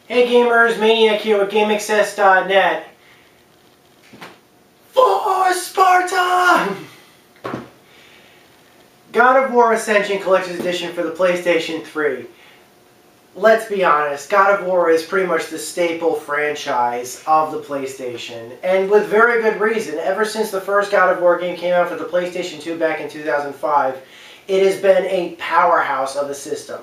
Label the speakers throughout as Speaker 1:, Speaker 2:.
Speaker 1: Hey gamers, Maniac here with GameAccess.net. For Sparta! God of War Ascension Collector's Edition for the PlayStation 3. Let's be honest, God of War is pretty much the staple franchise of the PlayStation. And with very good reason. Ever since the first God of War game came out for the PlayStation 2 back in 2005, it has been a powerhouse of a system.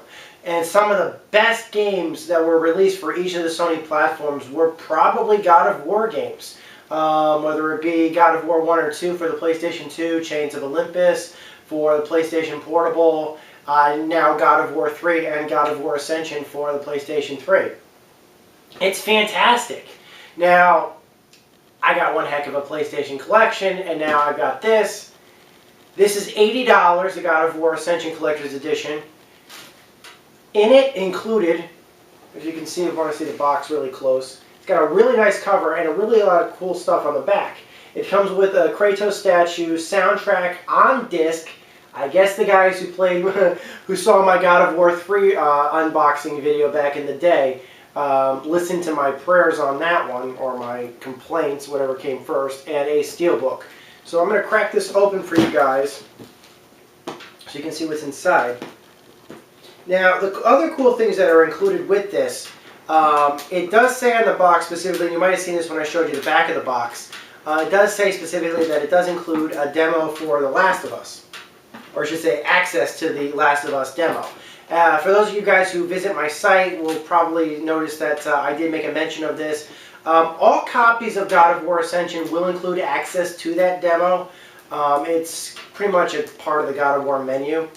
Speaker 1: And some of the best games that were released for each of the Sony platforms were probably God of War games. Whether it be God of War 1 or 2 for the PlayStation 2, Chains of Olympus for the PlayStation Portable, now God of War 3 and God of War Ascension for the PlayStation 3. It's fantastic. Now, I got one heck of a PlayStation collection, and now I've got this. This is $80, the God of War Ascension Collector's Edition. In it included, as you can see, if you want to see the box really close, it's got a really nice cover and a really lot of cool stuff on the back. It comes with a Kratos statue, soundtrack on disc. I guess the guys who played, who saw my God of War 3 unboxing video back in the day, listened to my prayers on that one, or my complaints, whatever came first, and a steelbook. So I'm going to crack this open for you guys so you can see what's inside. Now, the other cool things that are included with this, it does say on the box specifically, you might have seen this when I showed you the back of the box, it does say specifically that it does include a demo for The Last of Us, or I should say access to the Last of Us demo. For those of you guys who visit my site will probably notice that I did make a mention of this. All copies of God of War Ascension will include access to that demo. It's pretty much a part of the God of War menu.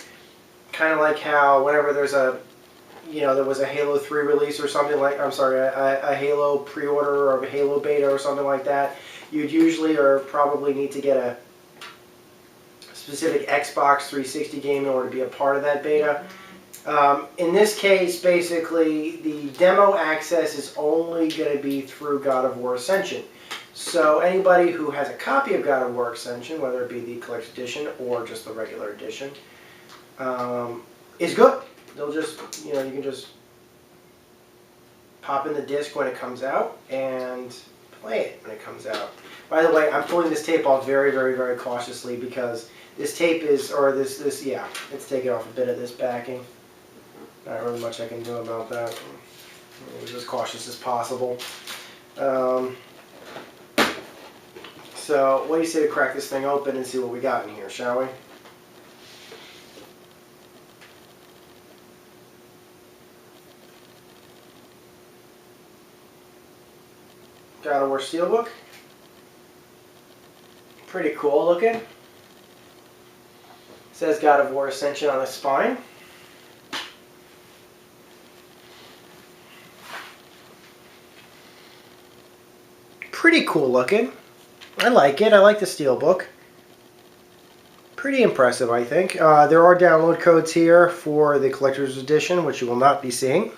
Speaker 1: Kind of like how whenever there's a, there was a Halo 3 release or something like, I'm sorry, a Halo pre-order or a Halo beta or something like that, you'd usually or probably need to get a specific Xbox 360 game in order to be a part of that beta. In this case, basically, the demo access is only going to be through God of War Ascension. So anybody who has a copy of God of War Ascension, whether it be the Collector's Edition or just the regular edition, is good. They'll just, you can just pop in the disc when it comes out and play it when it comes out. By the way, I'm pulling this tape off very, very, very cautiously because this tape is, or it's taking off a bit of this backing. Not really much I can do about that. I'm as cautious as possible. So, what do you say to crack this thing open and see what we got in here, shall we? God of War Steelbook. Pretty cool looking. It says God of War Ascension on the spine. Pretty cool looking. I like it. I like the steelbook. Pretty impressive, I think. There are download codes here for the Collector's Edition, which you will not be seeing.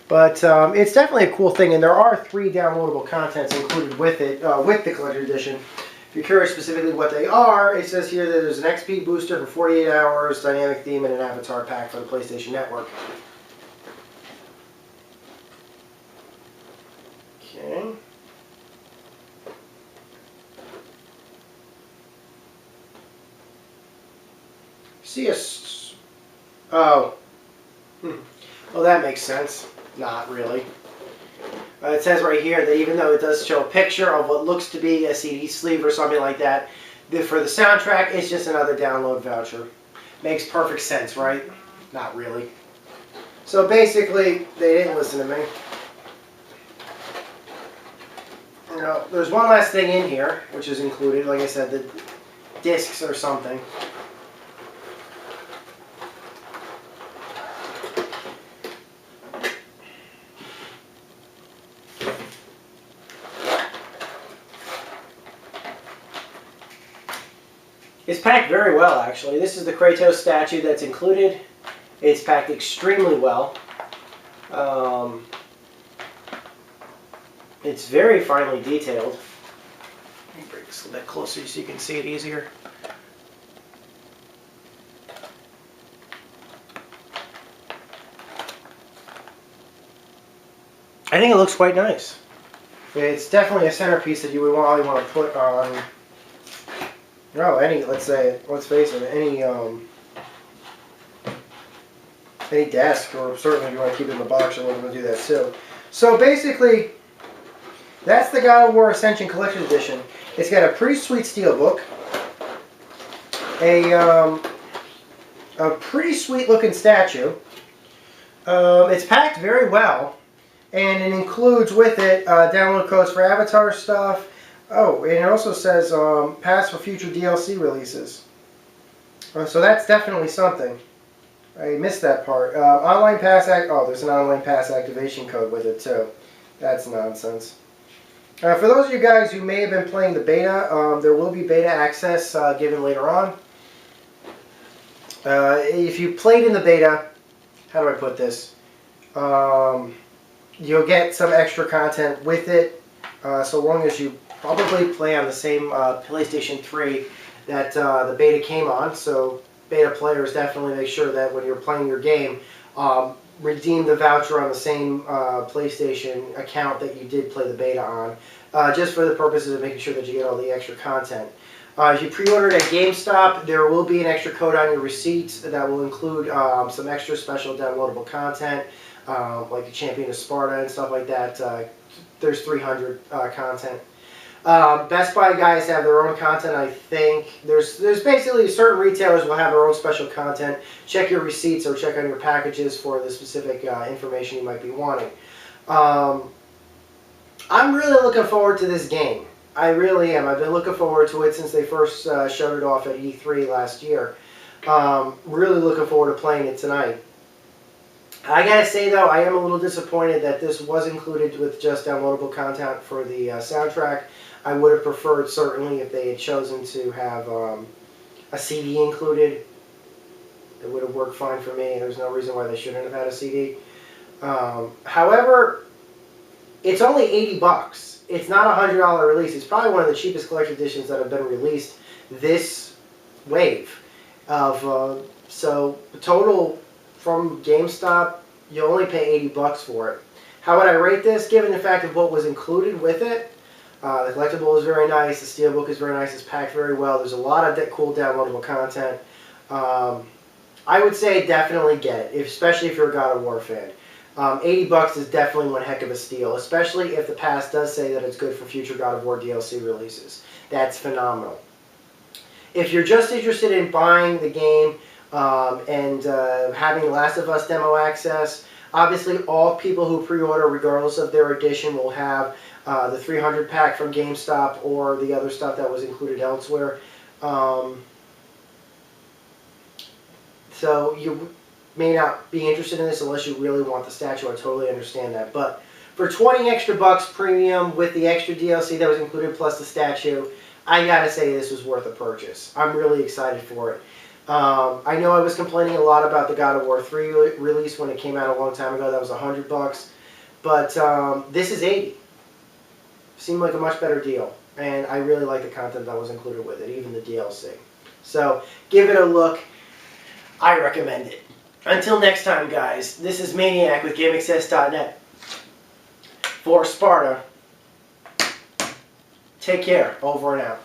Speaker 1: But it's definitely a cool thing, and there are 3 downloadable contents included with it, with the Collector's Edition. If you're curious specifically what they are, it says here that there's an XP booster for 48 hours, dynamic theme, and an avatar pack for the PlayStation Network. Okay. See oh. Well, that makes sense. Not really. It says right here that even though it does show a picture of what looks to be a CD sleeve or something like that, for the soundtrack, it's just another download voucher. Makes perfect sense, right? Not really. So basically, they didn't listen to me. There's one last thing in here, which is included, like I said, the discs or something. It's packed very well, actually. This is the Kratos statue that's included. It's packed extremely well. It's very finely detailed. Let me bring this a little bit closer so you can see it easier. I think it looks quite nice. It's definitely a centerpiece that you would probably want to put on, let's face it, any desk, or certainly if you want to keep it in the box, you're going to do that too. So basically, that's the God of War Ascension Collection Edition. It's got a pretty sweet steelbook, a pretty sweet looking statue. It's packed very well, and it includes with it download codes for Avatar stuff. Oh, and it also says pass for future DLC releases. So that's definitely something. I missed that part. Online pass there's an online pass activation code with it too. That's nonsense. For those of you guys who may have been playing the beta, there will be beta access given later on. If you played in the beta, how do I put this? You'll get some extra content with it, so long as you probably play on the same PlayStation 3 that the beta came on. So beta players definitely make sure that when you're playing your game, redeem the voucher on the same PlayStation account that you did play the beta on, just for the purposes of making sure that you get all the extra content. If you pre-ordered at GameStop, there will be an extra code on your receipt that will include some extra special downloadable content, like the Champion of Sparta and stuff like that. There's 300 content. Best Buy guys have their own content, I think. There's basically certain retailers will have their own special content. Check your receipts or check on your packages for the specific information you might be wanting. I'm really looking forward to this game. I really am. I've been looking forward to it since they first showed it off at E3 last year. Really looking forward to playing it tonight. I gotta say though, I am a little disappointed that this was included with just downloadable content for the soundtrack. I would have preferred, certainly, if they had chosen to have a CD included. It would have worked fine for me. There's no reason why they shouldn't have had a CD. However, it's only $80. It's not a $100 release. It's probably one of the cheapest collector editions that have been released this wave. So the total from GameStop, you only pay $80 for it. How would I rate this, given the fact of what was included with it? The collectible is very nice. The steelbook is very nice. It's packed very well. There's a lot of cool downloadable content. I would say definitely get it, especially if you're a God of War fan. $80 is definitely one heck of a steal, especially if the pass does say that it's good for future God of War DLC releases. That's phenomenal. If you're just interested in buying the game and having Last of Us demo access, obviously all people who pre-order, regardless of their edition, will have the 300 pack from GameStop or the other stuff that was included elsewhere. So you may not be interested in this unless you really want the statue. I totally understand that. But for 20 extra bucks premium with the extra DLC that was included plus the statue, I gotta say this was worth a purchase. I'm really excited for it. I know I was complaining a lot about the God of War 3 release when it came out a long time ago. That was $100. But this is $80. Seemed like a much better deal. And I really like the content that was included with it, even the DLC. So give it a look. I recommend it. Until next time, guys, this is Maniac with GameAccess.net. For Sparta, take care. Over and out.